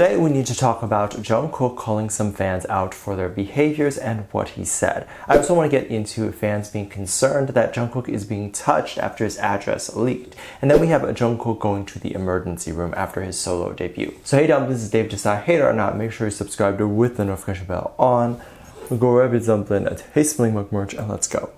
Today we need to talk about Jung Kook calling some fans out for their behaviors and what he said. I also want to get into fans being concerned that Jung Kook is being touched after his address leaked. And then we have Jung Kook going to the emergency room after his solo debut. So hey Dumplings, this is Dave. Decide hater or not, make sure you subscribe to with the notification bell on. We'll go grab your dumpling at Hey Spling Mug merch and let's go.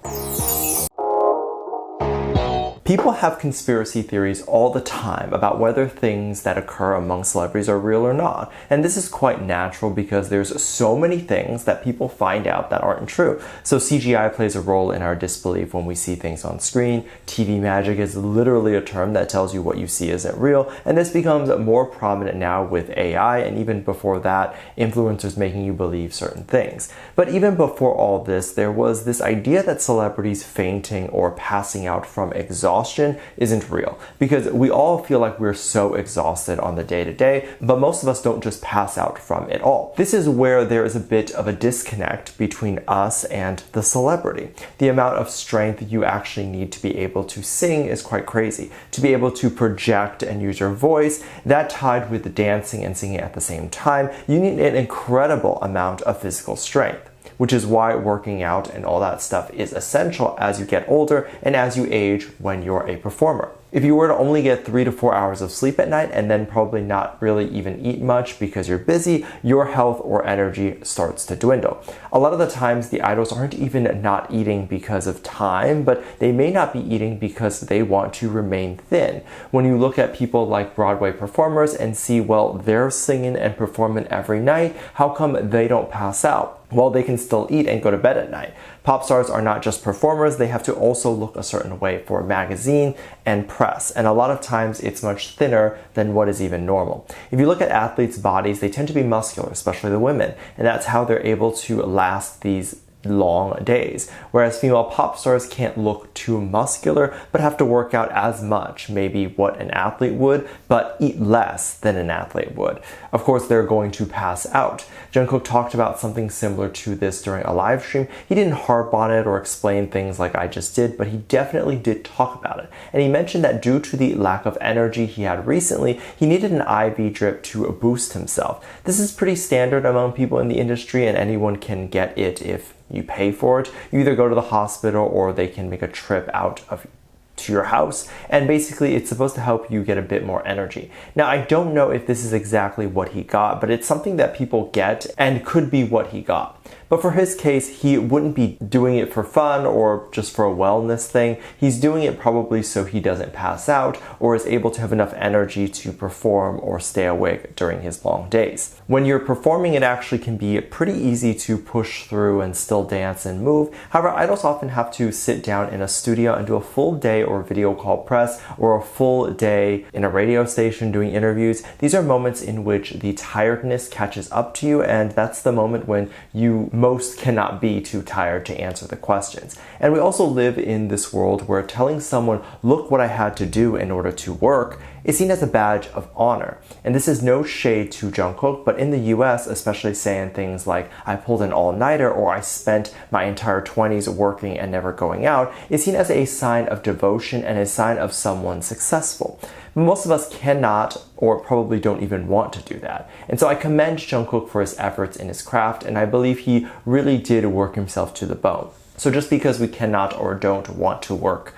People have conspiracy theories all the time about whether things that occur among celebrities are real or not. And this is quite natural because there's so many things that people find out that aren't true. So CGI plays a role in our disbelief when we see things on screen. TV magic is literally a term that tells you what you see isn't real. And this becomes more prominent now with AI, and even before that, influencers making you believe certain things. But even before all this, there was this idea that celebrities fainting or passing out from exhaustion isn't real, because we all feel like we're so exhausted on the day-to-day, but most of us don't just pass out from it all. This is where there is a bit of a disconnect between us and the celebrity. The amount of strength you actually need to be able to sing is quite crazy. To be able to project and use your voice, that tied with the dancing and singing at the same time, you need an incredible amount of physical strength, which is why working out and all that stuff is essential as you get older and as you age when you're a performer. If you were to only get 3 to 4 hours of sleep at night and then probably not really even eat much because you're busy, your health or energy starts to dwindle. A lot of the times the idols aren't even not eating because of time, but they may not be eating because they want to remain thin. When you look at people like Broadway performers and see, well, they're singing and performing every night, how come they don't pass out? Well, they can still eat and go to bed at night. Pop stars are not just performers, they have to also look a certain way for magazine and press. And a lot of times it's much thinner than what is even normal. If you look at athletes' bodies, they tend to be muscular, especially the women. And that's how they're able to last these long days, whereas female pop stars can't look too muscular but have to work out as much, maybe what an athlete would, but eat less than an athlete would. Of course, they're going to pass out. Jung Kook talked about something similar to this during a live stream. He didn't harp on it or explain things like I just did, but he definitely did talk about it. And he mentioned that due to the lack of energy he had recently, he needed an IV drip to boost himself. This is pretty standard among people in the industry, and anyone can get it if you pay for it. You either go to the hospital or they can make a trip out to your house, and basically it's supposed to help you get a bit more energy. Now, I don't know if this is exactly what he got, but it's something that people get and could be what he got. But for his case, he wouldn't be doing it for fun or just for a wellness thing. He's doing it probably so he doesn't pass out or is able to have enough energy to perform or stay awake during his long days. When you're performing, it actually can be pretty easy to push through and still dance and move. However, idols often have to sit down in a studio and do a full day or video call press or a full day in a radio station doing interviews. These are moments in which the tiredness catches up to you, and that's the moment when you most cannot be too tired to answer the questions. And we also live in this world where telling someone, look what I had to do in order to work, is seen as a badge of honor. And this is no shade to Jung Kook, but in the US, especially saying things like, I pulled an all-nighter or I spent my entire 20s working and never going out, is seen as a sign of devotion and a sign of someone successful. But most of us cannot or probably don't even want to do that. And so I commend Jung Kook for his efforts in his craft, and I believe he really did work himself to the bone. So just because we cannot or don't want to work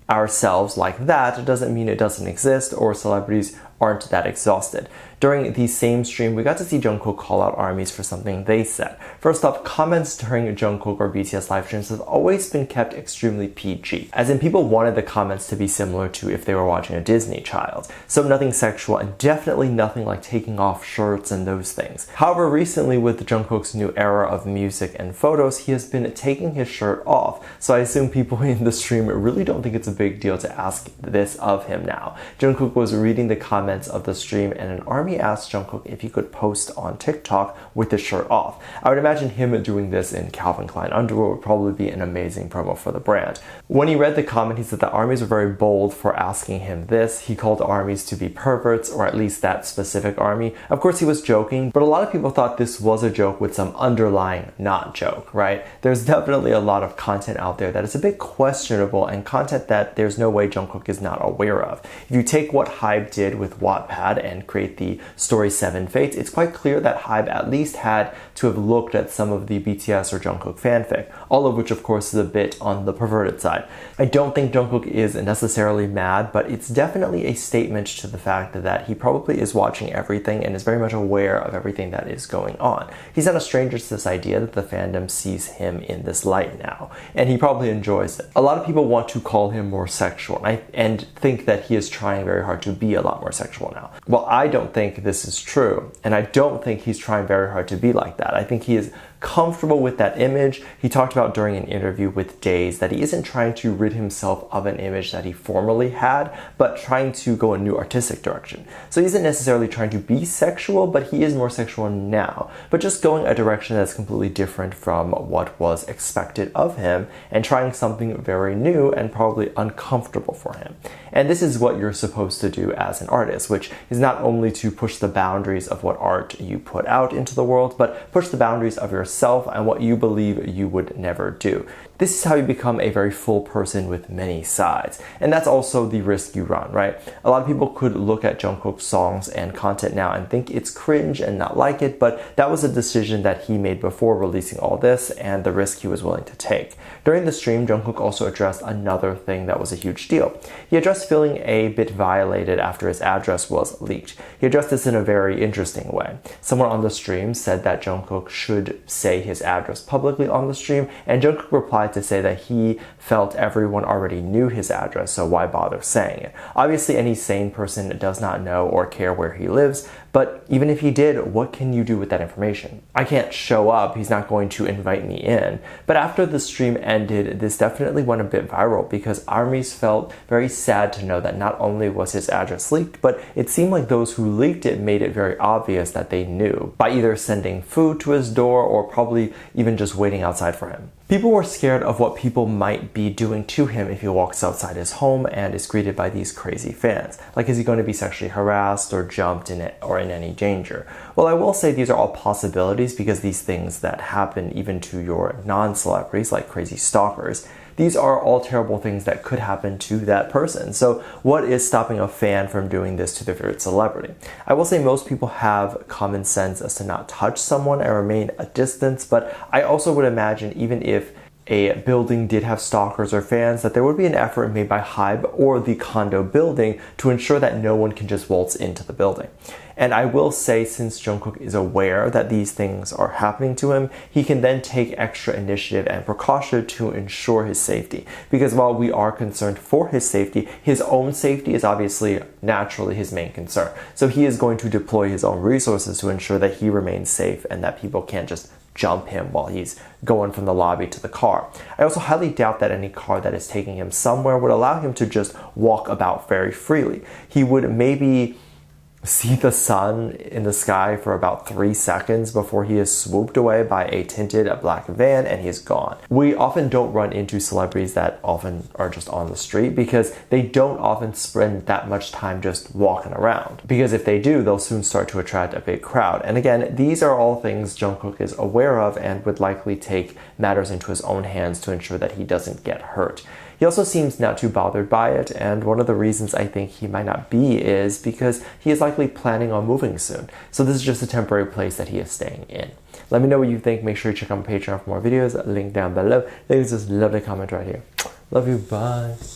ourselves like that doesn't mean it doesn't exist or celebrities aren't that exhausted. During the same stream, we got to see Jung Kook call out ARMYs for something they said. First off, comments during Jung Kook or BTS live streams have always been kept extremely PG, as in people wanted the comments to be similar to if they were watching a Disney child. So nothing sexual and definitely nothing like taking off shirts and those things. However, recently with Jung Kook's new era of music and photos, he has been taking his shirt off. So I assume people in the stream really don't think it's a big deal to ask this of him now. Jung Kook was reading the comments of the stream, and an ARMY asked Jung Kook if he could post on TikTok with his shirt off. I would imagine him doing this in Calvin Klein underwear would probably be an amazing promo for the brand. When he read the comment, he said the ARMYs were very bold for asking him this. He called ARMYs to be perverts, or at least that specific ARMY. Of course, he was joking, but a lot of people thought this was a joke with some underlying not joke, right? There's definitely a lot of content out there that is a bit questionable and content that there's no way Jung Kook is not aware of. If you take what Hybe did with Wattpad and create the the story 7 Fates, it's quite clear that HYBE at least had to have looked at some of the BTS or Jungkook fanfic, all of which of course is a bit on the perverted side. I don't think Jungkook is necessarily mad, but it's definitely a statement to the fact that he probably is watching everything and is very much aware of everything that is going on. He's not a stranger to this idea that the fandom sees him in this light now, and he probably enjoys it. A lot of people want to call him more sexual, and think that he is trying very hard to be a lot more sexual now. Well, I don't think this is true, and I don't think he's trying very hard to be like that. I think he is comfortable with that image. He talked about during an interview with Days that he isn't trying to rid himself of an image that he formerly had, but trying to go a new artistic direction. So he isn't necessarily trying to be sexual, but he is more sexual now, but just going a direction that's completely different from what was expected of him and trying something very new and probably uncomfortable for him. And this is what you're supposed to do as an artist, which is not only to push the boundaries of what art you put out into the world, but push the boundaries of yourself and what you believe you would never do. This is how you become a very full person with many sides. And that's also the risk you run, right? A lot of people could look at Jungkook's songs and content now and think it's cringe and not like it, but that was a decision that he made before releasing all this and the risk he was willing to take. During the stream, Jungkook also addressed another thing that was a huge deal. He addressed feeling a bit violated after his address was leaked. He addressed this in a very interesting way. Someone on the stream said that Jungkook should say his address publicly on the stream, and Jungkook replied to say that he felt everyone already knew his address, so why bother saying it? Obviously, any sane person does not know or care where he lives, but even if he did, what can you do with that information? I can't show up, he's not going to invite me in. But after the stream ended, this definitely went a bit viral because ARMYs felt very sad to know that not only was his address leaked, but it seemed like those who leaked it made it very obvious that they knew by either sending food to his door or probably even just waiting outside for him. People were scared of what people might be doing to him if he walks outside his home and is greeted by these crazy fans. Like, is he going to be sexually harassed or jumped in it or in any danger? Well, I will say these are all possibilities because these things that happen even to your non-celebrities, like crazy stalkers, these are all terrible things that could happen to that person. So what is stopping a fan from doing this to their favorite celebrity? I will say most people have common sense as to not touch someone and remain a distance, but I also would imagine even if a building did have stalkers or fans, that there would be an effort made by HYBE or the condo building to ensure that no one can just waltz into the building. And I will say, since Jungkook is aware that these things are happening to him, he can then take extra initiative and precaution to ensure his safety. Because while we are concerned for his safety, his own safety is obviously naturally his main concern. So he is going to deploy his own resources to ensure that he remains safe and that people can't just jump him while he's going from the lobby to the car. I also highly doubt that any car that is taking him somewhere would allow him to just walk about very freely. He would maybe see the sun in the sky for about 3 seconds before he is swooped away by a tinted black van and he is gone. We often don't run into celebrities that often are just on the street because they don't often spend that much time just walking around. Because if they do, they'll soon start to attract a big crowd. And again, these are all things Jungkook is aware of and would likely take matters into his own hands to ensure that he doesn't get hurt. He also seems not too bothered by it, and one of the reasons I think he might not be is because he is likely planning on moving soon. So this is just a temporary place that he is staying in. Let me know what you think. Make sure you check out my Patreon for more videos. Link down below. Leave this lovely comment right here. Love you. Bye.